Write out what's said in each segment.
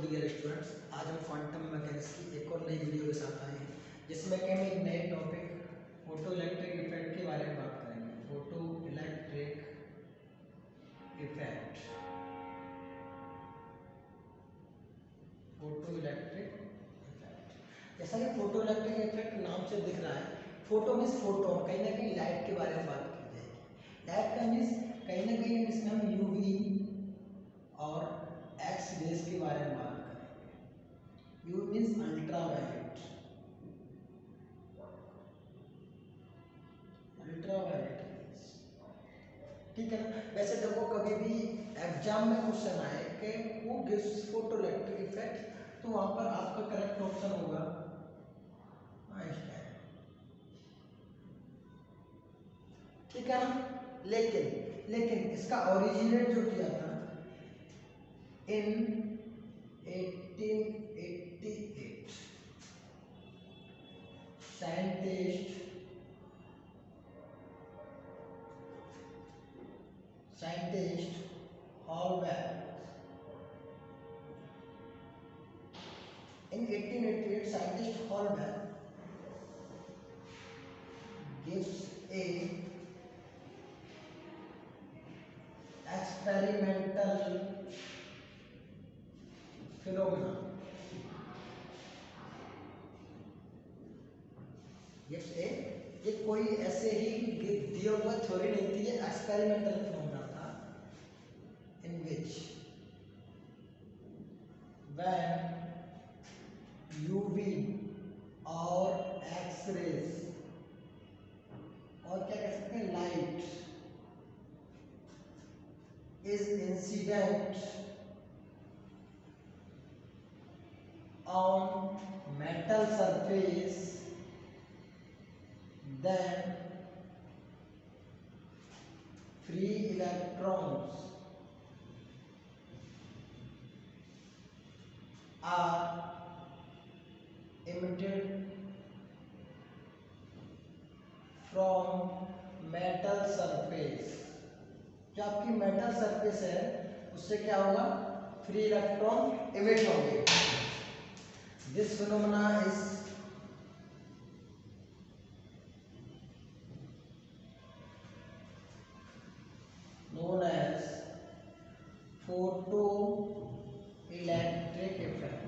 Dear students, आज हम quantum mechanics की एक और नई वीडियो के साथ आए हैं जिसमें कि हम एक नए टॉपिक फोटो इलेक्ट्रिक इफेक्ट के बारे में बात करेंगे। Photo electric effect, photo electric effect. जैसा कि फोटो इलेक्ट्रिक इफेक्ट नाम से दिख रहा है, फोटो मीन्स फोटोन, कहीं ना कहीं लाइट के बारे में बात की जाएगी। लाइट का मीन्स कहीं ना कहीं इसमें हम यूवी और एक्स रेज के बारे में बात करेंगे। You means ultraviolet, ultraviolet rays, ठीक है ना। वैसे देखो कभी भी एग्जाम में क्वेश्चन आए कि who gives photo electric effect, तो वहां पर आपका करेक्ट ऑप्शन होगा आइंस्टाइन, ठीक है ना। लेकिन इसका ओरिजिनेट जो किया था इन 1888 scientist हॉलबैक, in 1888 scientist Holbach gives a experimental phenomena, gives a, ये कोई ऐसे ही दिया हुआ थ्योरी नहीं थी, ये एक्सपेरिमेंटल फिनोमेना था। इन विच when यूवी और एक्स रेज और क्या कह सकते हैं light is incident on metal surface, then free electrons are emitted from metal surface। जो आपकी मेटल सरफेस है उससे क्या होगा, फ्री इलेक्ट्रॉन इमिट होंगे। This phenomena is known as photo electric effect।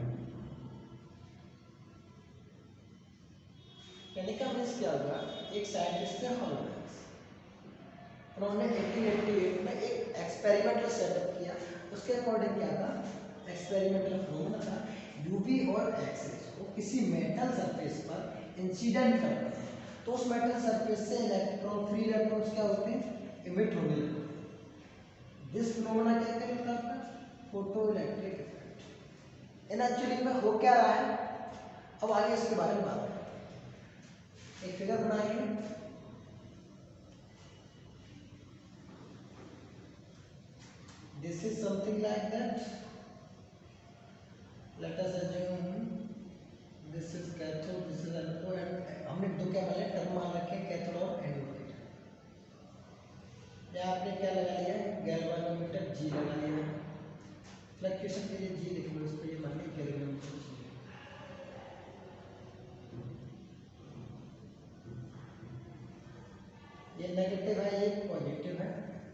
कहने का मीन्स क्या होगा, एक साइंटिस्ट थे हॉलबैक, उन्होंने 1888 में एक एक्सपेरिमेंटल सेटअप किया। उसके अकॉर्डिंग क्या था, एक्सपेरिमेंटल फिनोमेना था, यूवी और एक्स रेज को किसी मेटल सरफेस पर इंसिडेंट करते हैं तो उस मेटल सरफेस से इलेक्ट्रॉन, फ्री इलेक्ट्रॉन्स क्या होते हैं, इमिट होने लगते हैं। दिस फिनोमेना क्या कहलाता है, photo electric effect. In actually में हो क्या रहा है, अब आगे इसके बारे में बात करें। एक फिगर बनाएंगे, this is something like that, let us assume this is cathode, this is anode, and हमने दो क्या वाले टर्म मान रखे, कैथोड और एनोड। या आपने क्या लगा लिया, गैल्वेनोमीटर जी लगा लिया, फ्लक्चुएशन के लिए जी लिख लो, इस पे ये मान ली गैल्वेनोमीटर जी। ये नेगेटिव है, ये पॉजिटिव है,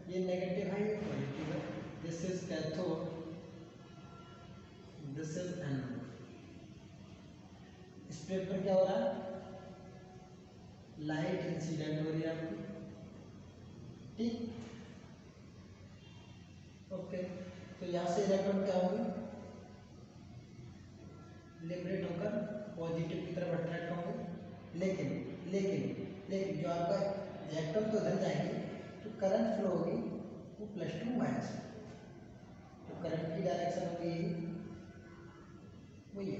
ये नेगेटिव है, ये पॉजिटिव है। This is cathode, this is anode. इस प्लेट पर क्या हो रहा है, लाइट इंसिडेंट हो रही है आपकी, ठीक, ओके। तो यहाँ से इलेक्ट्रॉन क्या होंगे, लिबरेट होकर पॉजिटिव की तरफ अट्रैक्ट होंगे। लेकिन जो आपका इलेक्ट्रॉन तो इधर जाएंगे, तो करंट फ्लो होगी वो +2 माइनस, तो करंट की डायरेक्शन होगी वही।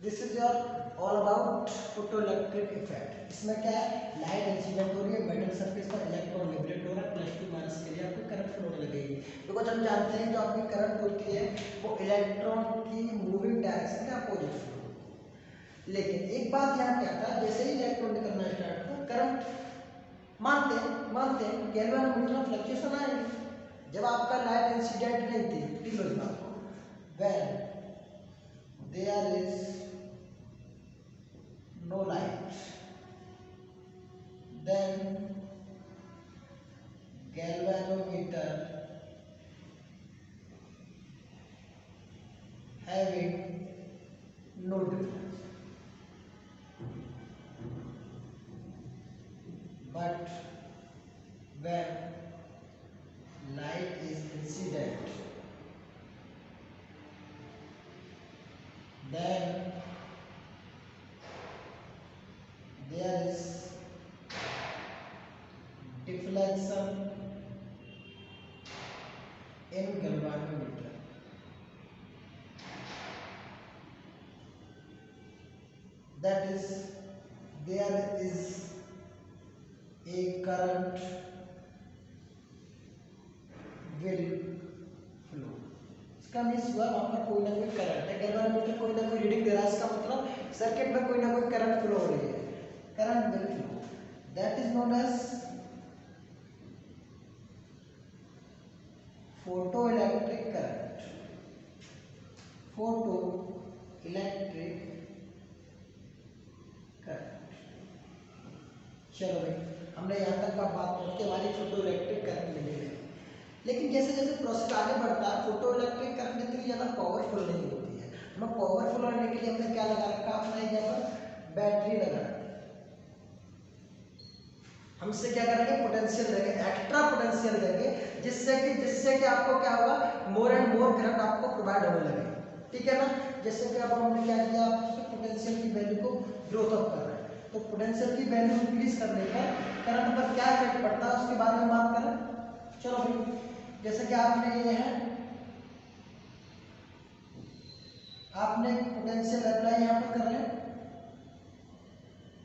This is your all about photo electric effect. इसमें क्या है, लाइट इंसिडेंट हो रही है, मेटल सरफेस पर इलेक्ट्रॉन लिबरेट हो रहा है, +2 माइनस के लिए आपको करंट फ्लो होने लगेगी। बिकॉज हम जानते हैं जो आपकी करंट होती है वो इलेक्ट्रॉन की मूविंग डायरेक्शन के अपोजिट फ्लो होती है। लेकिन एक बात यहाँ क्या था, जैसे ही इलेक्ट्रॉन निकलना स्टार्ट हुआ, करंट मानते हैं गैल्वेनोमीटर में फ्लक्चुएशन आएगी। जब आपका लाइट इंसिडेंट नहीं थी, ठीक है बात को, when there is no light, then galvanometer having no difference. But when light is incident, then there is deflection in galvanometer. That is, there is a current will flow. इसका means हुआ वहां पर कोई ना कोई करंट है, galvanometer कोई ना कोई रीडिंग दे रहा है, इसका मतलब सर्किट में कोई ना कोई करंट फ्लो हो रही है, current will flow. That is known as photo electric current. Photo electric current. चलो भाई, हमने यहाँ तक का बात पहुंच के हमारी फोटो इलेक्ट्रिक करंट मिली है. लेकिन जैसे जैसे प्रोसेस आगे बढ़ता है, फोटो इलेक्ट्रिक करंट इतनी ज़्यादा पावरफुल नहीं होती है. हमें पावरफुल होने के लिए हमने क्या लगा रखा, अपने यहाँ पर बैटरी लगा रखी. हमसे क्या करेंगे, पोटेंशियल देंगे, एक्स्ट्रा पोटेंशियल देंगे, जिससे कि आपको क्या होगा, मोर एंड मोर करंट आपको प्रोवाइड होने लगे. ठीक है ना. जैसे कि अब हमने क्या किया, आप पोटेंशियल की वैल्यू को ग्रोथ अप कर रहे हैं, तो पोटेंशियल की वैल्यू इंक्रीज करने पर करंट पर क्या इफेक्ट पड़ता है उसके बारे में बात करें. चलो भाई, जैसे कि आपने ये है, आपने पोटेंशियल अप्लाई यहाँ पर कर रहे हैं,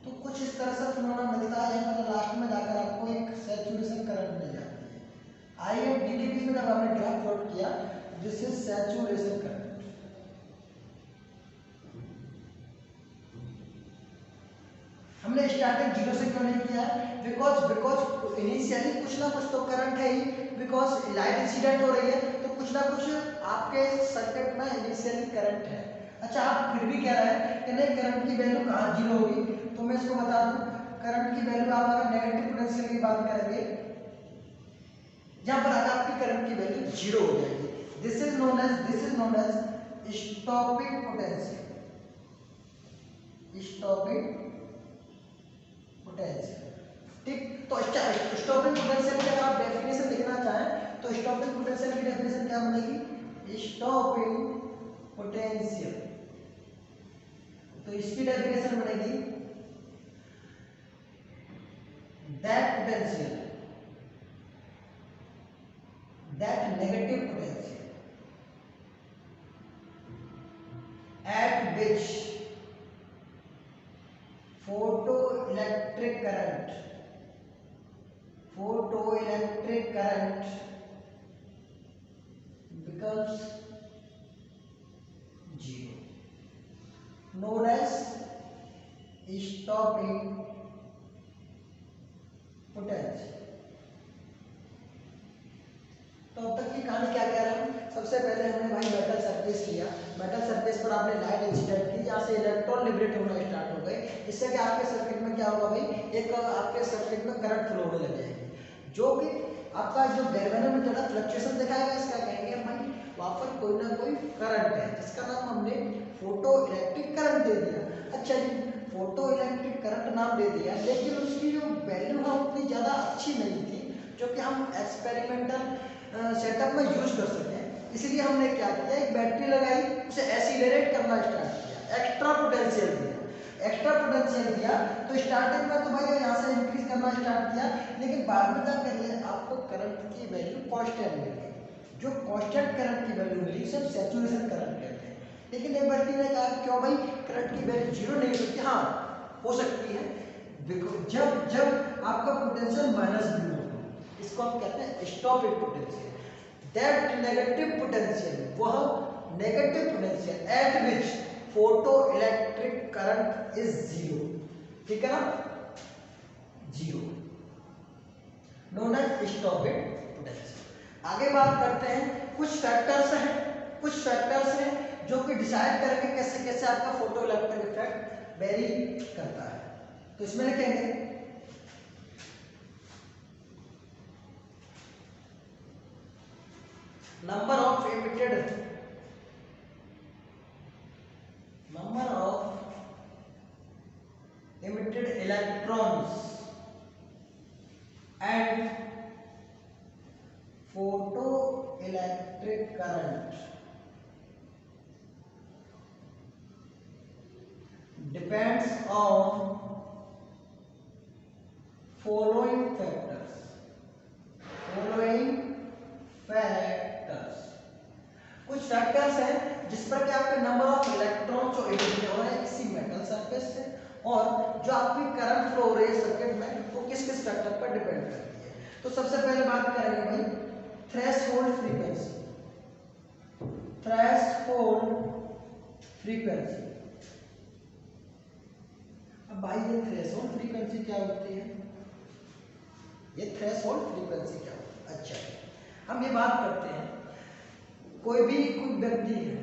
तो कुछ इस तरह से फिनोमेना मिलता है. यहाँ पर लास्ट में जाकर आपको एक सैचुरेशन करंट मिल जाती है. IFTTT में जब आपने ग्राफ प्लॉट किया, दिस इज सैचुरेशन करंट. हमने स्टार्टिंग जीरो से क्यों नहीं किया है, बिकॉज इनिशियली कुछ ना कुछ तो करंट है ही, बिकॉज लाइट इंसिडेंट हो रही है, तो कुछ ना कुछ आपके सर्किट में इनिशियली करंट है. अच्छा, आप फिर भी कह रहे हैं कि नहीं करंट की वैल्यू कहाँ जीरो होगी, तो मैं इसको बता दूं, करंट की वैल्यू आप अगर नेगेटिव पोटेंशियल की बात करेंगे, जहां पर अगर आपकी करंट की वैल्यू जीरो हो जाएगी, this is known as stopping potential. Stopping potential. ठीक, तो स्टॉपिंग पोटेंशियल की अगर आप डेफिनेशन लिखना चाहें, तो स्टॉपिंग पोटेंशियल की डेफिनेशन क्या बनेगी, स्टॉपिंग पोटेंशियल. तो इसकी डेफिनेशन बनेगी that potential, that negative potential at which photoelectric current becomes zero, known as stopping potential. तो अब तक की कहानी क्या कह रहा हूँ, सबसे पहले हमने भाई मेटल सरफेस लिया, मेटल सरफेस पर आपने लाइट इंसिडेंट की, जहाँ से इलेक्ट्रॉन लिबरेट होना स्टार्ट हो गए, इससे कि आपके सर्किट में क्या होगा भाई, एक आपके सर्किट में करंट फ्लो होने लग जाएगी, जो कि आपका जो गैल्वेनोमीटर का फ्लक्चुएशन दिखाएगा. इसका कहेंगे भाई वहाँ पर कोई ना कोई करंट है, जिसका नाम हमने फोटो इलेक्ट्रिक करंट दे दिया. अच्छा जी, फोटो इलेक्ट्रिक करंट नाम दे दिया, लेकिन उसकी जो वैल्यू है उतनी ज़्यादा अच्छी नहीं थी जो कि हम एक्सपेरिमेंटल सेटअप में यूज कर सकें. इसलिए हमने क्या किया, एक बैटरी लगाई, उसे एसिलरेट करना स्टार्ट किया, एक्स्ट्रा पोटेंशियल दिया. तो स्टार्टिंग में तो भाई यहाँ से इंक्रीज करना स्टार्ट किया, लेकिन बाद में क्या करिए, आपको करंट की वैल्यू कांस्टेंट मिल गई. जो कांस्टेंट करंट की वैल्यू मिली उसे सैचुरेशन करंट कहते हैं. लेकिन एक व्यक्ति ने कहा क्यों भाई करंट की वैल्यू जीरो नहीं हो सकती. हाँ हो सकती है, जब आपका पोटेंशियल माइनस भी होगा, इसको हम कहते हैं stopping potential. That negative potential, वह negative potential at which photo electric current is zero. ठीक है ना, zero, known as stopping potential. आगे बात करते हैं, कुछ फैक्टर्स हैं जो कि डिसाइड करेंगे कैसे कैसे आपका फोटो इलेक्ट्रिक इफेक्ट वेरी करता है। तो इसमें लिखेंगे number of emitted electrons and photoelectric current depends on following factors कुछ फैक्टर्स हैं जिस पर कि आपके नंबर ऑफ इलेक्ट्रॉन जो एमिट हो रहे हैं किसी मेटल सरफेस से और जो आपकी करंट फ्लो हो रही है सर्किट में वो किस किस फैक्टर पर डिपेंड करती है। तो सबसे पहले बात करेंगे भाई थ्रेशोल्ड फ्रीक्वेंसी। अब भाई ये थ्रेशोल्ड फ्रीक्वेंसी क्या होती है, ये थ्रेशोल्ड फ्रीक्वेंसी क्या होती है? अच्छा हम ये बात करते हैं कोई व्यक्ति है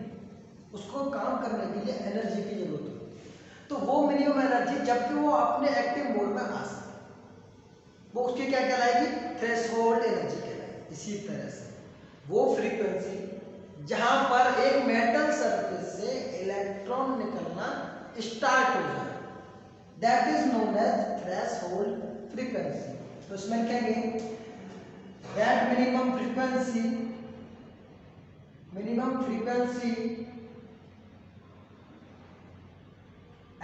उसको काम करने के लिए एनर्जी की जरूरत होती है, तो वो मिनिमम एनर्जी जबकि वो अपने एक्टिव मोड में आ सके वो उसकी क्या कहलाएगी, थ्रेशोल्ड एनर्जी कहलाएगी। इसी तरह से वो फ्रीक्वेंसी जहां पर एक मेटल सरफेस से इलेक्ट्रॉन निकलना स्टार्ट हो जाए that is known as threshold frequency. तो इसमें लिखेंगे that minimum frequency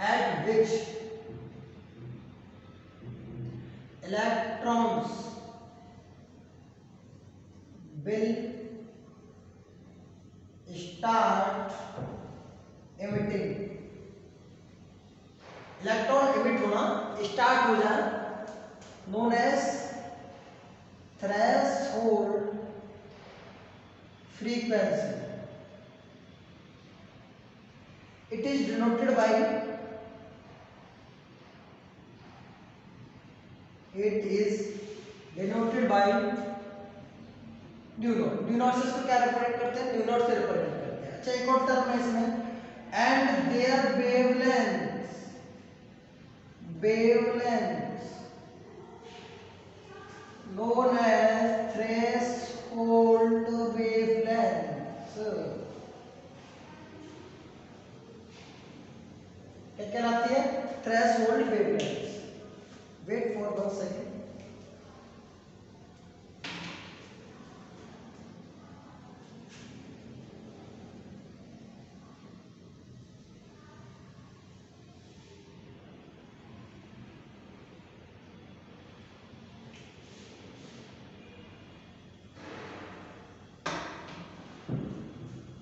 at which electrons will start emitting, electron emit होना स्टार्ट हो जाए known as threshold frequency. It is denoted by new not. New not से इसको क्या रिप्रेजेंट करते हैं, न्यू नॉट से रिप्रेजेंट करते हैं। अच्छा एक और टर्म है इसमें and there wavelength known as threshold wavelength क्या कहलाती है, threshold wavelength. Wait for 1 second.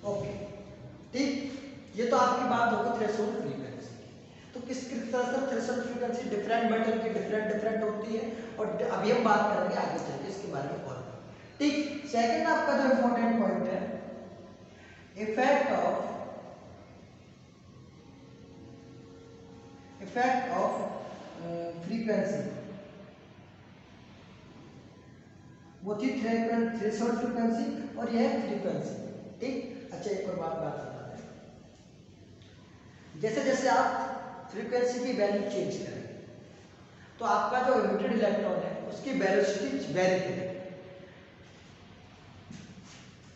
Okay ठीक, ये तो आपकी बात होगी थ्रेशोल्ड फ्रीक्वेंसी की। तो किस तरह से थ्रेशोल्ड फ्रीक्वेंसी डिफरेंट मेटल की डिफरेंट होती है और अभी हम बात करेंगे आगे चलके इसके बारे में और। ठीक, सेकंड आपका जो इंपॉर्टेंट पॉइंट है इफेक्ट ऑफ फ्रीक्वेंसी, वो थी थ्रेशोल्ड फ्रीक्वेंसी और यह फ्रीक्वेंसी। ठीक, अच्छा एक और बात बताते हैं, जैसे जैसे आप फ्रीक्वेंसी की वैल्यू चेंज करेंगे तो आपका जो इमिटेड इलेक्ट्रॉन है उसकी वेलोसिटी वेरी करेगी।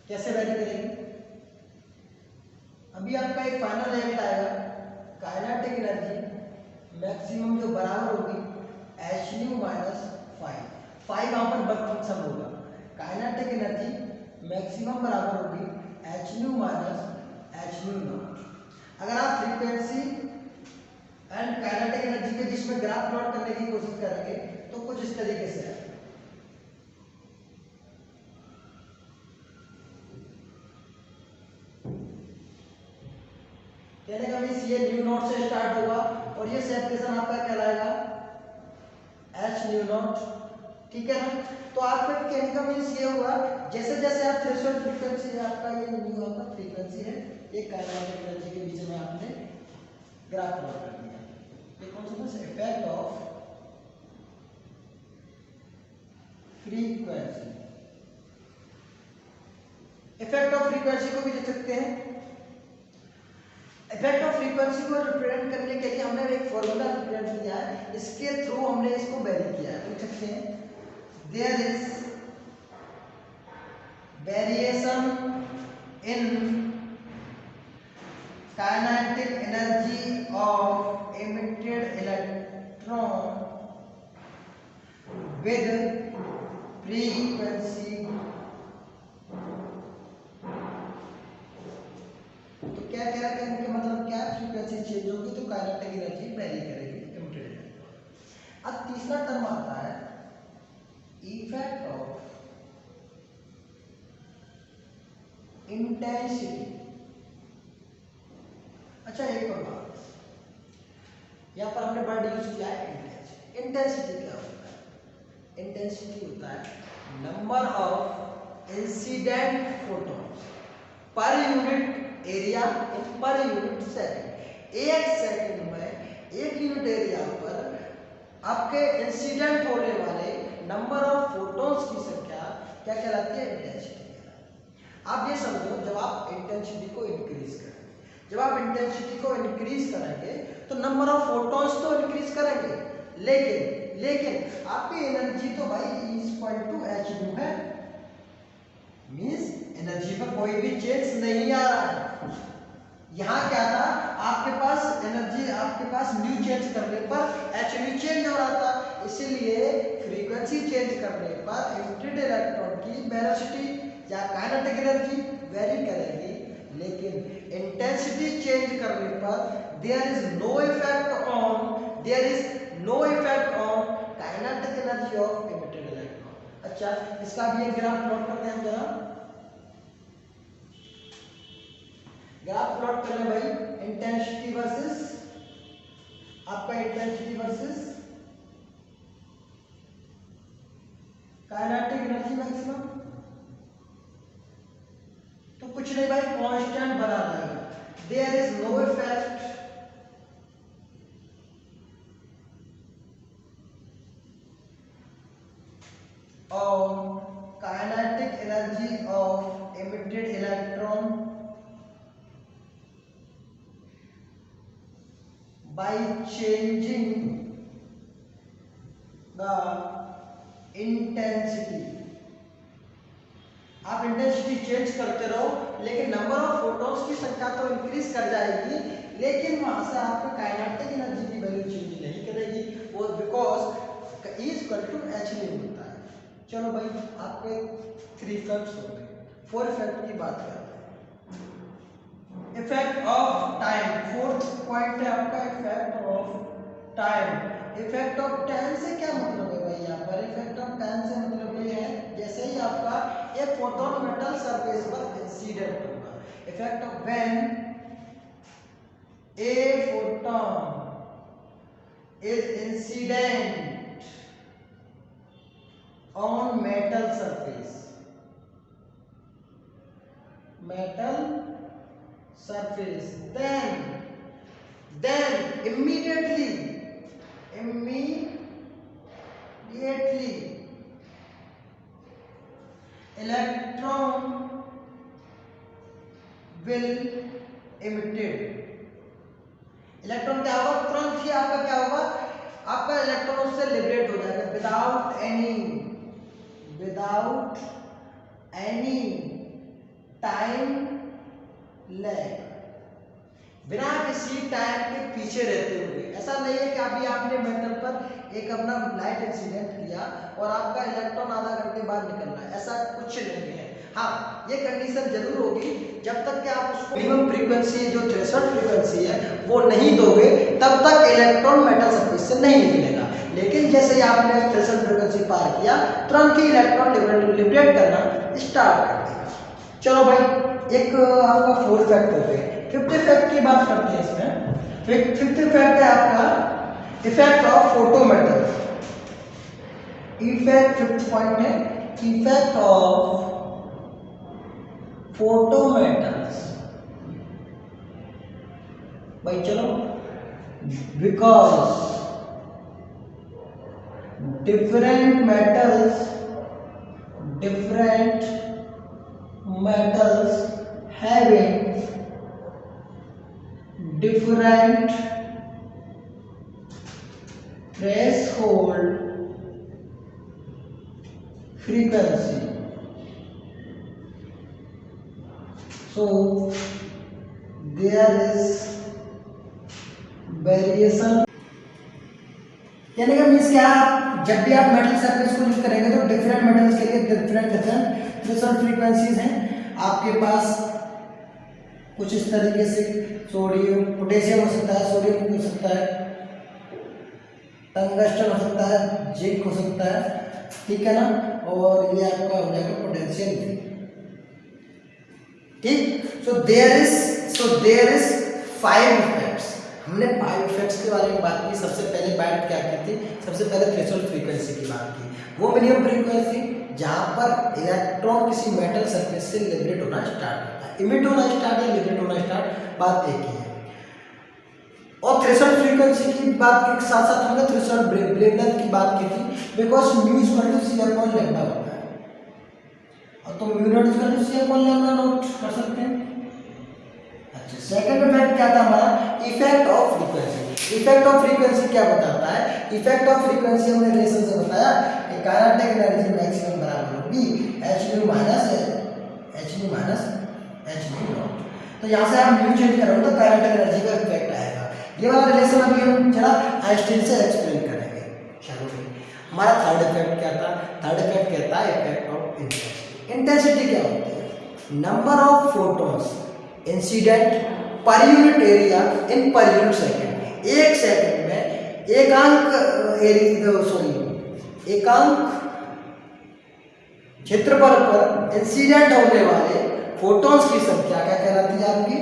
कैसे वेरी करेगी, अभी आपका एक फाइनल रिजल्ट आएगा, काइनेटिक एनर्जी मैक्सिमम जो बराबर होगी hν माइनस 5 यहाँ पर वर्क फंक्शन होगा। काइनेटिक एनर्जी मैक्सिमम बराबर होगी hν माइनस hν0। अगर आप फ्रीक्वेंसी एंड काइनेटिक एनर्जी के बीच में ग्राफ प्लॉट करने की कोशिश करेंगे तो कुछ इस तरीके से है। कहने का मीन्स ये न्यू नॉट से स्टार्ट होगा और ये सेपरेशन आपका कहलाएगा hν0। ठीक है ना, तो आपका कहने का मीन्स ये हुआ जैसे जैसे आप थ्रेशोल्ड फ्रीक्वेंसी है आपका ये न्यू आपका फ्रीक्वेंसी है, ये काइनेटिक एनर्जी के बीच में आपने ग्राफ प्लॉट कर दिया। ये कौन सा है, effect of frequency. Effect of frequency को भी लिख सकते हैं इफेक्ट ऑफ फ्रीक्वेंसी को रिप्रेजेंट करने के लिए हमने एक फॉर्मूला रिप्रेजेंट किया है, इसके थ्रू हमने इसको वेरी किया है। लिख सकते हैं there is variation in kinetic energy of emitted electron with frequency। तो क्या कह रहा है कि मतलब क्या फ्रीक्वेंसी चेंज होगी तो काइनेटिक एनर्जी वेरी करेगी emitted electron। अब तीसरा टर्म आता है इफेक्ट ऑफ इंटेंसिटी। अच्छा एक और बात, यहाँ पर हमने वर्ड यूज किया है इंटेंसिटी। इंटेंसिटी क्या होता है? इंटेंसिटी होता है number of incident photons per unit area per unit second. एक सेकंड में एक यूनिट एरिया पर आपके इंसिडेंट होने वाले नंबर ऑफ फोटॉन्स की संख्या क्या कहलाती है? इंटेंसिटी कहलाती है। आप ये समझो, जब आप इंटेंसिटी को इंक्रीज करें, जब आप इंटेंसिटी को इंक्रीज करेंगे तो नंबर ऑफ फोटॉन्स तो इंक्रीज करेंगे, लेकिन आपकी एनर्जी तो भाई E=hν है, मींस एनर्जी में कोई भी चेंज नहीं आ रहा है। यहाँ क्या था, आपके पास एनर्जी, आपके पास न्यू चेंज करने पर hν चेंज हो रहा था, इसीलिए फ्रीक्वेंसी चेंज करने पर एमिटेड इलेक्ट्रॉन की वेलोसिटी या काइनेटिक एनर्जी वेरी करेगी, लेकिन इंटेंसिटी चेंज करने पर there is no effect on kinetic energy of emitted electron. अच्छा, इसका भी एक ग्राफ प्लॉट करते हैं। जरा ग्राफ प्लॉट कर लें भाई, इंटेंसिटी वर्सेस आपका intensity versus kinetic energy maximum. तो कुछ नहीं भाई, कांस्टेंट बना रहेगा। There is no effect on kinetic energy of emitted electron by changing the intensity। आप इंटेंसिटी चेंज करते रहो, लेकिन नंबर ऑफ फोटॉन्स की संख्या तो इंक्रीज कर जाएगी, लेकिन वहां से आपके काइनेटिक एनर्जी की वैल्यू चेंज नहीं करेगी, वो बिकॉज E = hν होता है। चलो भाई, आपके 3 फैक्ट्स हो गए। 4 फैक्ट की बात करते हैं। Effect of time, 4th point है आपका effect of time. Effect of time से क्या मतलब है भाई? यहाँ पर इफेक्ट ऑफ टाइम से मतलब ये है, जैसे ही आपका एक फोटोन मेटल सरफेस पर इंसिडेंट होगा, effect of when a photon is incident on metal surface, then immediately electron will emitted। Electron क्या होगा? तुरंत ही आपका क्या होगा? आपका इलेक्ट्रॉन उससे लिबरेट हो जाएगा विदाउट एनी टाइम लैग, बिना किसी टाइम के पीछे रहते हुए। ऐसा नहीं है कि अभी आपने मेटल पर एक अपना लाइट इंसिडेंट किया और आपका इलेक्ट्रॉन आधा घंटे बाद निकल रहा है, ऐसा कुछ नहीं है। हाँ, ये कंडीशन जरूर होगी, जब तक कि आप उसको मिनिमम फ्रीक्वेंसी जो थ्रेशोल्ड फ्रीक्वेंसी है वो नहीं दोगे, तब तक इलेक्ट्रॉन मेटल सरफेस से नहीं निकलेगा। लेकिन जैसे ही आपने थ्रेशोल्ड फ्रीक्वेंसी पार किया, तुरंत ही इलेक्ट्रॉन लिबरेट करना स्टार्ट कर देगा। चलो भाई, एक आपका 4 फैक्ट हो गए। 5th फैक्ट की बात करते हैं इसमें। 5th फैक्ट है आपका effect of photometal. Effect 5th point है इफेक्ट ऑफ फोटोमेटल्स। भाई चलो, because different metals having different threshold frequency. So there is variation. यानी कि मीन्स क्या, जब भी आप मेटल सरफेस को यूज करेंगे तो डिफरेंट मेटल्स के लिए डिफरेंट थ्रेशोल्ड फ्रीक्वेंसीज हैं आपके पास। कुछ इस तरीके से सोडियम पोटेशियम हो सकता है, सोडियम हो सकता है, टंगस्टन हो सकता है, जिंक हो सकता है, ठीक है ना। और ये आपका हो जाएगा पोटेंशियल, ठीक। So there is 5 effects. हमने 5 इफेक्ट्स के बारे में बात की। सबसे पहले बात क्या की थी, सबसे पहले थ्रेशोल्ड फ्रीक्वेंसी की बात की। वो मिनिमम फ्रीक्वेंसी जहाँ पर इलेक्ट्रॉन किसी मेटल सरफेस से लिबरेट होना स्टार्ट होता है, इमिट होना स्टार्ट या लिबरेट होना स्टार्ट, बात एक ही है। और थ्रेशोल्ड फ्रीक्वेंसी की बात के साथ साथ हमने थ्रेशोल्ड वेवलेंथ की बात की थी, because mu is equal to C upon lambda होता है। और तो mu not is equal to C upon lambda not कर सकते हैं। अच्छा, सेकंड इफेक्ट क्या था हमारा, effect of frequency. Effect of frequency क्या बताता है, इफेक्ट ऑफ फ्रीक्वेंसी हमने रिलेशन से बताया कि काइनेटिक एनर्जी मैक्सिमम बराबर होगी hν माइनस hν नॉट। तो यहाँ से आप म्यू चेंज करोगे तो काइनेटिक एनर्जी का इफेक्ट आएगा। ये वाला रिलेशन अभी हम जरा आइंस्टाइन से एक्सप्लेन करेंगे। चलो हमारा थर्ड इफेक्ट क्या था, थर्ड इफेक्ट कहता है इफेक्ट ऑफ इंटेंसिटी। इंटेंसिटी क्या होती है, number of photons incident per unit area in per unit second. एक सेकंड में एकांक क्षेत्रफल पर इंसिडेंट होने वाले फोटॉन्स की संख्या क्या कहलाती है, आपकी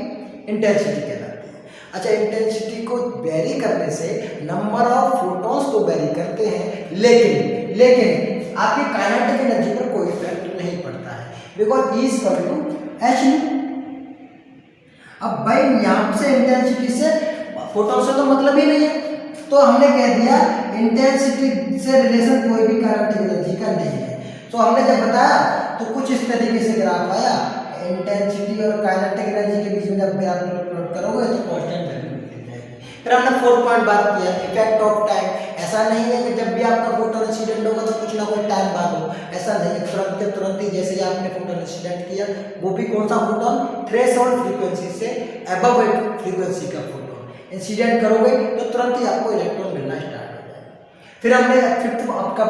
इंटेंसिटी कहलाती है। अच्छा, इंटेंसिटी को वेरी करने से नंबर ऑफ फोटॉन्स तो वेरी करते हैं, लेकिन आपकी काइनेटिक एनर्जी पर कोई इफेक्ट नहीं पड़ता है, because E is equal to hν। अब भाई यहाँ से इंटेंसिटी से फोटॉन से तो मतलब ही नहीं है, तो हमने कह दिया इंटेंसिटी से रिलेशन कोई भी काइनेटिक एनर्जी का नहीं है। तो हमने जब बताया तो कुछ इस तरीके से ग्राफ आया, इंटेंसिटी और काइनेटिक एनर्जी के बीच में जब ग्राफ प्लॉट करोगे तो कांस्टेंट वैल्यू मिल जाएगी। फिर हमने 4 पॉइंट बात किया, इफेक्ट ऑफ टाइम। ऐसा नहीं है कि जब भी आपका फोटोन इंसिडेंट होगा तो कुछ ना कुछ टाइम बाद हो, ऐसा नहीं है। तुरंत के तुरंत ही जैसे ही आपने फोटोन इंसिडेंट किया, वो भी कौन सा फोटोन, थ्रेशोल्ड फ्रीक्वेंसी से अबव फ्रीक्वेंसी का फोटोन इंसिडेंट करोगे तो तुरंत ही आपको इलेक्ट्रॉन मिलना स्टार्ट हो जाएगा। फिर हमने फिफ्थ आपका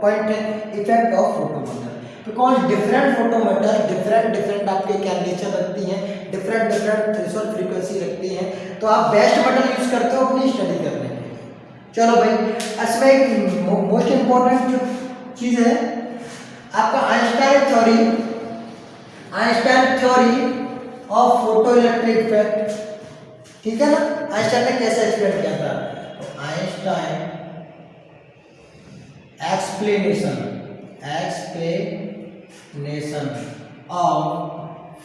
पॉइंट है effect of photometer. Because different photometer different आपके क्या नेचर रखती हैं, डिफरेंट थ्रेशोल्ड फ्रीक्वेंसी रखती हैं, तो आप बेस्ट मेटल यूज करते हो अपनी स्टडी करने के लिए। चलो भाई, इसमें एक मोस्ट इंपॉर्टेंट जो चीज़ है आपका Einstein theory of photo electric effect, ठीक है ना। आइंस्टाइन ने कैसे एक्सप्लेन किया था, तो Einstein explanation of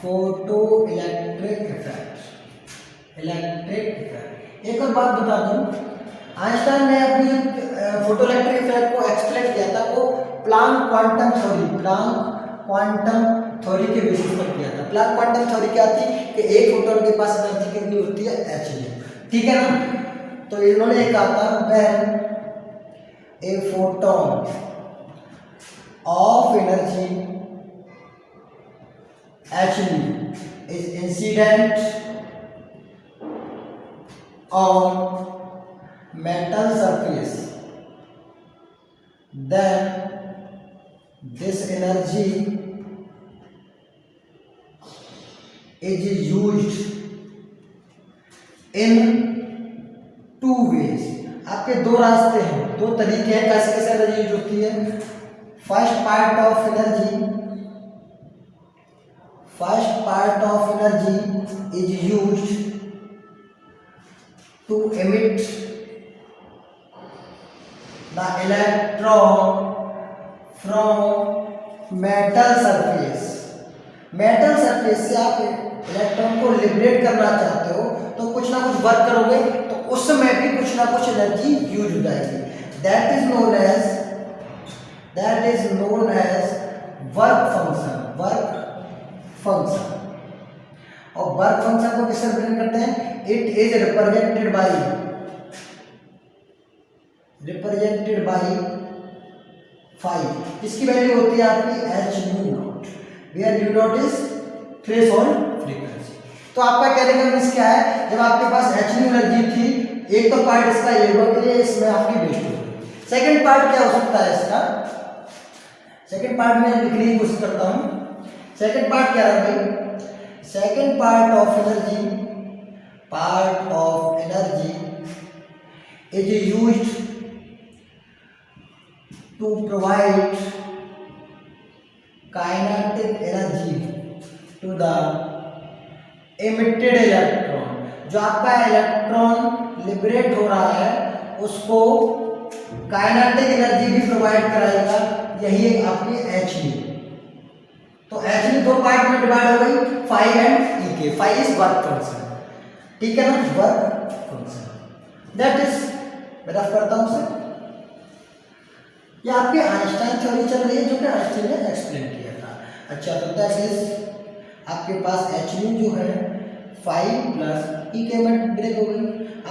photo electric effect. एक और बात बता दूं, आइंस्टाइन ने अपनी फोटो इलेक्ट्रिक इफेक्ट को एक्सप्लेन किया था वो प्लांक क्वांटम थ्योरी के बेसिस पर किया था। प्लांक क्वांटम थ्योरी क्या थी कि एक फोटोन के पास एनर्जी कितनी होती है, hν, ठीक है ना। तो इन्होंने एक कहा था, when a photon of energy hν is incident on metal surface, then this energy is used in 2 ways। आपके 2 रास्ते हैं, 2 तरीके हैं कैसे एनर्जी यूज होती है। First part of energy is used to emit the electron from metal surface। Metal surface से आप इलेक्ट्रॉन को लिबरेट करना चाहते हो तो कुछ ना कुछ वर्क करोगे, तो उसमें भी कुछ ना कुछ एनर्जी यूज हो जाएगी। That is known as work function. और वर्क फंक्शन को किससे रिप्रेजेंट करते हैं? It is represented by 5। इसकी वैल्यू होती है आपकी H nu not, where nu not is threshold frequency. तो आपका कहने का मीन्स क्या है, जब आपके पास एच न्यू एनर्जी थी, एक तो पार्ट इसका ये हुआ कि इसमें आपकी वेस्ट हो गई। सेकंड पार्ट क्या हो सकता है इसका? सेकंड पार्ट में लिखने की कोशिश करता हूं। सेकंड पार्ट क्या है भाई? Second part of energy is used to provide kinetic energy to the emitted electron। जो आपका इलेक्ट्रॉन लिबरेट हो रहा है उसको काइनेटिक एनर्जी भी प्रोवाइड कराएगा, यही एक आपकी एच न्यू। तो एच न्यू दो पार्ट में डिवाइड हो गई, फाई एंड ई के। फाई इज वर्क फंक्शन, ठीक है ना, वर्क फंक्शन। दैट इज मैं रफ करता हूं सर, ये आपके आइंस्टाइन थ्योरी चल रही है जो कि आइंस्टाइन ने एक्सप्लेन किया था। अच्छा, तो दैट इज आपके पास एच न्यू जो है 5 प्लस ई के में ब्रेक हो गई।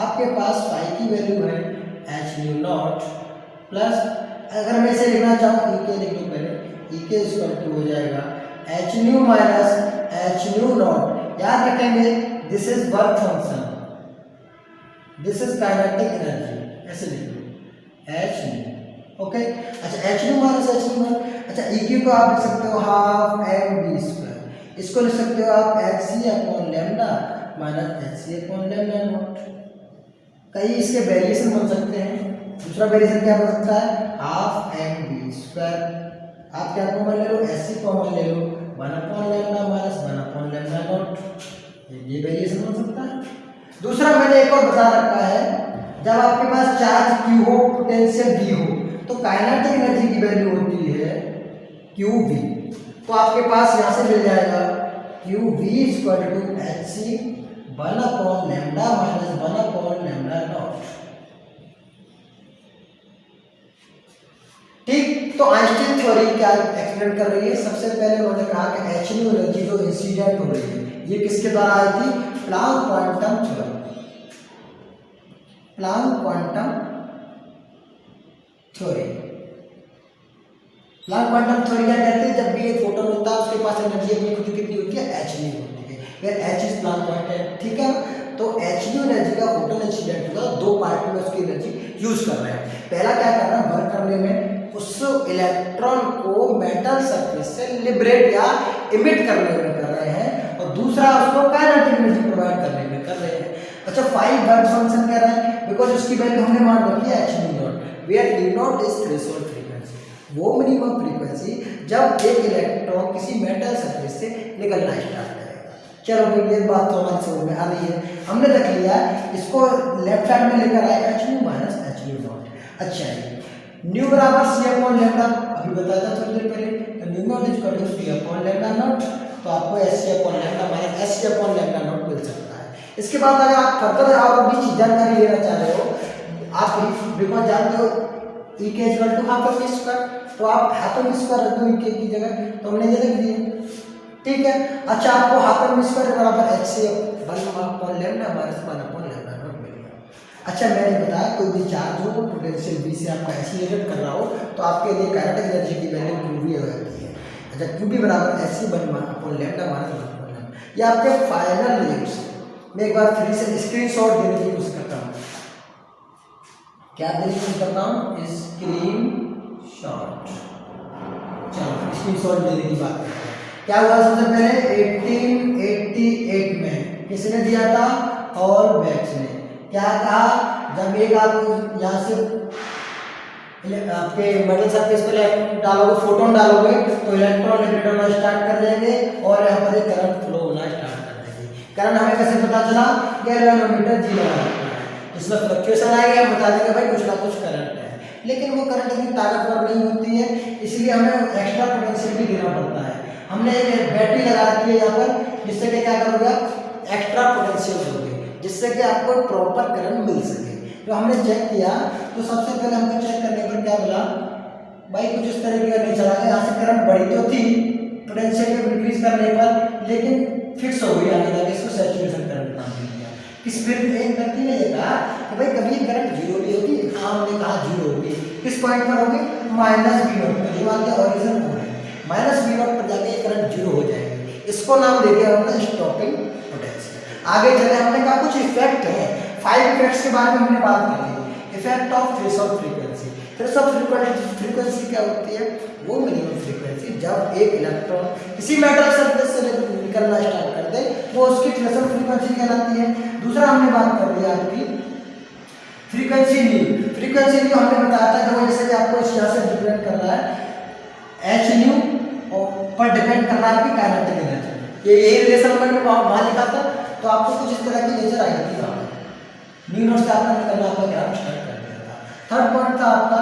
आपके पास 5 की वैल्यू है एच न्यू नॉट प्लस, अगर मैं इसे लिखना चाहूँ ई के लिख लूँ पहले, ई के इक्वल टू हो जाएगा H new minus H nu not. याद रखेंगे this is work function, this is kinetic energy, ऐसे लिख लो एच न्यू। ओके, अच्छा H new minus H nu not. अच्छा ई क्यू को आप लिख सकते हो हाफ एम बी स्क्वायर, इसको लिख सकते हो आप H C upon lambda minus H C upon lambda not. कई इसके वेरिएशन बन सकते हैं। दूसरा वेरिएशन क्या बन सकता है? हाफ एम बी स्क्वायर, आप क्या कॉमन ले लो, एच सी कॉमन ले लो, 1 upon lambda minus 1 upon lambda not, ये वेरिएशन बन सकता है। दूसरा मैंने एक और बता रखा है, जब आपके पास चार्ज क्यू हो, पोटेंशियल वी हो, तो काइनेटिक एनर्जी की वैल्यू होती है क्यू वी। तो आपके पास यहां से मिल जाएगा Q V equal to H C 1 upon lambda minus 1 upon lambda not. ठीक, तो आइंस्टाइन थ्योरी क्या एक्सप्लेन कर रही है? सबसे पहले उन्होंने कहा कि एच न्यू एनर्जी जो इंसिडेंट हो रही है ये किसके द्वारा आई थी? Planck quantum theory, Planck quantum theory. Planck quantum theory क्या कहते हैं? जब भी एक फोटोन होता है उसके पास एनर्जी अपनी खुद कितनी होती है? एच न्यू होती है, फिर एच इज प्लांक क्वांटम, ठीक है। तो एच न्यू एनर्जी का फोटोन इंसिडेंट होगा, दो पार्ट में उसकी एनर्जी यूज कर रहे हैं। पहला क्या कर रहा है? वर्क करने में उस इलेक्ट्रॉन को मेटल सरफेस से लिबरेट या इमिट करने में कर रहे हैं, और दूसरा उसको काइनेटिक एनर्जी प्रोवाइड करने में कर रहे हैं। अच्छा, 5 वर्क फंक्शन कह रहा है बिकॉज उसकी वैल्यू हमने मान रखी है H nu not, where nu not is threshold frequency, वो मिनिमम फ्रीक्वेंसी जब एक इलेक्ट्रॉन किसी मेटल सरफेस से निकलना स्टार्ट करेगा। चलो भाई, ये बात तो हमारी समझ में आ रही है, हमने रख लिया, इसको लेफ्ट हैंड में लेकर आए H new minus H nu not. अच्छा, न्यू बराबर सी अपॉन लैम्डा, अभी बताया था थोड़ी देर पहले, तो nu not is equal to C upon lambda naught, तो आपको S C upon lambda minus S C upon lambda naught मिल सकता है। इसके बाद अगर आप फर्दर और भी चीज जानकारी लेना चाह रहे हो, आप बिकॉज जानते हो E K equal to half M square, तो आप हाफ एम स्क्वायर रख दो ई के की जगह, तो हमने ये लिख दिया, ठीक है। अच्छा, आपको हाफ एम स्क्वायर बराबर H C upon lambda minus 1 upon lambda naught मिल गया। अच्छा, मैंने बताया कोई भी चार्ज हो पोटेंशियल बी से आपका एक्सीलरेट कर रहा हो तो आपके लिए काइनेटिक एनर्जी की वैल्यू क्यू वी हो जाती है। अच्छा, क्यू बी बराबर H C 1 upon lambda minus 1 upon lambda. ये आपके फाइनल रिजल्ट्स। मैं एक बार फिर से स्क्रीनशॉट देने की कोशिश करता हूँ। क्या देने की कोशिश करता हूँ? स्क्रीनशॉट। चलो स्क्रीनशॉट देने की बात करते हैं। क्या हुआ? सबसे पहले 1888 में किसने दिया था? और बैक्स ने क्या कहा? जब एक आप यहाँ से आपके मेटल सरफेस पर डालोगे, फोटोन डालोगे, तो इलेक्ट्रॉन लिबरेट होना स्टार्ट कर देंगे और यहाँ पर एक करंट फ्लो होना स्टार्ट कर देंगे। करंट हमें कैसे पता चला? गैल्वेनोमीटर जी लगा रखा है, इसमें फ्लक्चुएशन आएगा, हम बता देंगे भाई कुछ ना कुछ करंट है, लेकिन वो करंट इतनी ताकतवर नहीं होती है, इसलिए हमें एक्स्ट्रा पोटेंशियल भी देना पड़ता है। हमने एक बैटरी लगा रखी है यहाँ पर, जिससे कि क्या करोगे आप? एक्स्ट्रा पोटेंशियल दोगे, जिससे कि आपको प्रॉपर करंट मिल सके। तो हमने चेक किया, तो सबसे पहले हमको चेक करने पर क्या मिला? भाई कुछ इस तरीके का नहीं चला, यहाँ से करंट बढ़ी तो थी पोटेंशियल को इंक्रीज करने पर, लेकिन फिक्स हो गई, आगे जाके इसको सैचुरेशन करंट नाम दे दिया। इस फिर एक व्यक्ति ने ये कहा कि भाई कभी करंट जीरो भी होगी, हाँ हमने कहा जीरो होगी, किस पॉइंट पर होगी, माइनस वी नॉट पर, ये मान लिया ओरिजिन हो है, माइनस वी नॉट पर जाके करंट जीरो हो जाएगी, इसको नाम दे दिया हमने स्टॉपिंग पोटेंशियल। आगे चले हमने कहा कुछ इफेक्ट है, 5 इफेक्ट्स के बारे में हमने बात कर ली। Effect of threshold frequency, threshold frequency क्या होती है, वो मिनिमम फ्रीक्वेंसी जब एक इलेक्ट्रॉन किसी मेटल सरफेस से निकलना स्टार्ट कर दे वो उसकी थ्रेशोल्ड फ्रीक्वेंसी कहलाती है। दूसरा हमने बात कर लिया आपकी फ्रीक्वेंसी न्यू, फ्रीक्वेंसी न्यू हमने बताया था कि जैसे कि आपको इस यहाँ से डिपेंड कर रहा है एच न्यू पर डिपेंड कर रहा है आपकी काइनेटिक एनर्जी, ये यही रिलेशन मैंने वहाँ लिखा था, तो आपको कुछ इस तरह की नेचर आई थी वहाँ न्यू नोट से आपका निकलना आपका ग्राफ स्टार्ट कर दिया था। थर्ड पॉइंट था आपका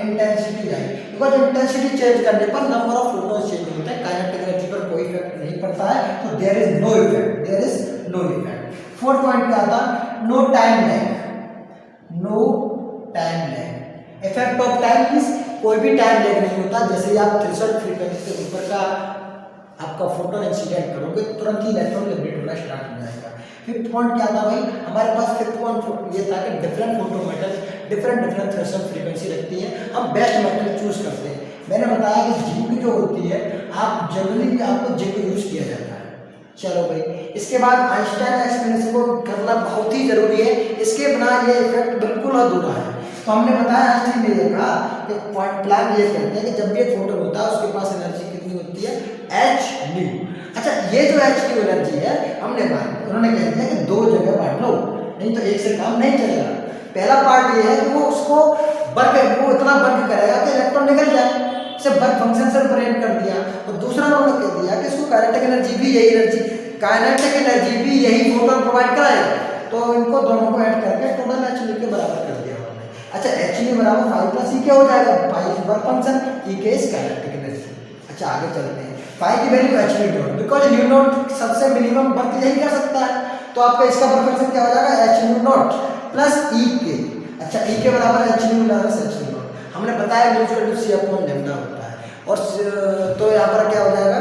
intensity I, because intensity change करने पर नंबर ऑफ फोटोन्स चेंज होता है, काइनेटिक एनर्जी पर कोई इफेक्ट नहीं पड़ता है, तो there is no effect, there is no effect. Fourth point क्या था, no time lag, no time lag, effect of time means कोई भी टाइम लैग नहीं होता, जैसे आप थ्रेशोल्ड फ्रीक्वेंसी से ऊपर का आपका फोटोन इंसिडेंट करोगे तुरंत ही इलेक्ट्रॉन लिबरेट होना स्टार्ट हो जाएगा। फिफ्थ पॉइंट क्या था भाई, हमारे पास फिफ्थ पॉइंट ये था कि different photo metal different threshold frequency रखती है, हम बेस्ट मेटल चूज करते हैं। मैंने बताया कि जिंक जो होती है आप जनरली भी आपको जिंक यूज किया जाता है। चलो भाई, इसके बाद आइंस्टाइन एक्सपेरिमेंट को करना बहुत ही जरूरी है, इसके बिना ये इफेक्ट बिल्कुल अधूरा है। तो हमने बताया आइंस्टाइन ने ये कहा कि पॉइंट प्लांक ये कहते हैं कि जब भी एक फोटोन होता है उसके पास एनर्जी कितनी होती है, एच न्यू। अच्छा, ये जो एच न्यू एनर्जी है हमने उन्होंने कह दिया कि दो जगह बांट लो, नहीं तो एक से काम नहीं चलेगा। पहला पार्ट ये है कि वो उसको वर्क वो इतना वर्क करेगा कि इलेक्ट्रॉन निकल जाए, से वर्क फंक्शन से रिप्रेजेंट कर दिया। और दूसरा उन्होंने कह दिया कि इसको काइनेटिक एनर्जी भी यही एनर्जी, काइनेटिक एनर्जी भी यही फोटोन प्रोवाइड कराएगा, तो इनको दोनों को ऐड करके टोटल एच न्यू के बराबर कर दिया उन्होंने। अच्छा, एच न्यू बराबर 5 + ई क्या हो जाएगा, 5 वर्क फंक्शन, ई के इज काइनेटिक एनर्जी। अच्छा, आगे चलते हैं, फाई की value H nu not, because new not सबसे मिनिमम वर्क यही कर सकता है, तो आपका इसका वर्क फंक्शन क्या हो जाएगा, H nu not plus E K. अच्छा, ई के बराबर H nu plus H nu not, हमने बताया nu equal to C upon lambda होता है, और तो यहाँ पर क्या हो जाएगा,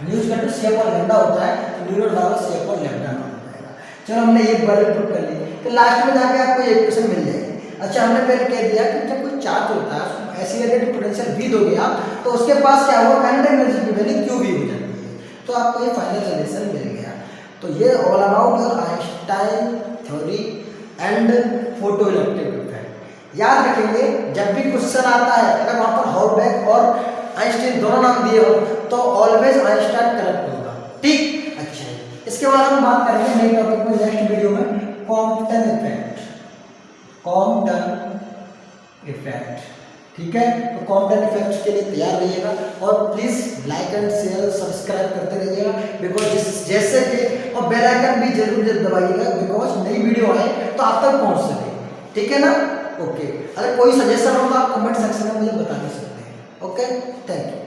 nu equal to C upon lambda होता है, तो न्यू नॉट बराबर सी अपॉन लैम्डा हो जाएगा। चलो, हमने ये वैल्यू पुट कर ली, तो लास्ट में जाके आपको ये इक्वेशन मिल जाएगी। अच्छा, हमने पहले कह दिया कि जब कोई चार्ज होता है उसको एक्सीलरेटेड पोटेंशियल v दोगे आप, तो उसके पास क्या होगा, काइनेटिक एनर्जी की वैल्यू qv हो जाती है। तो आपको ये फाइनल रिलेशन मिल गया। तो ये all about your Einstein theory and photo electric effect. याद रखेंगे, जब भी क्वेश्चन आता है अगर वहाँ पर हॉलबैक और आइंस्टाइन दोनों नाम दिए हो तो ऑलवेज आइंस्टाइन करेक्ट होगा, ठीक। अच्छा, इसके बाद हम बात करेंगे नए टॉपिक में नेक्स्ट वीडियो में, कॉम्पटन इफेक्ट, कॉम्पटन इफेक्ट, ठीक है। तो कॉम्पटन इफेक्ट के लिए तैयार रहिएगा और please like and share subscribe करते रहिएगा, बिकॉज जैसे कि और बेल आइकन भी जरूर दबाइएगा, बिकॉज नई वीडियो आए तो आप तक पहुंच सके, ठीक है ना। ओके, अगर कोई सजेशन हो तो आप कमेंट सेक्शन में मुझे बता सकते हैं। Okay, thank you.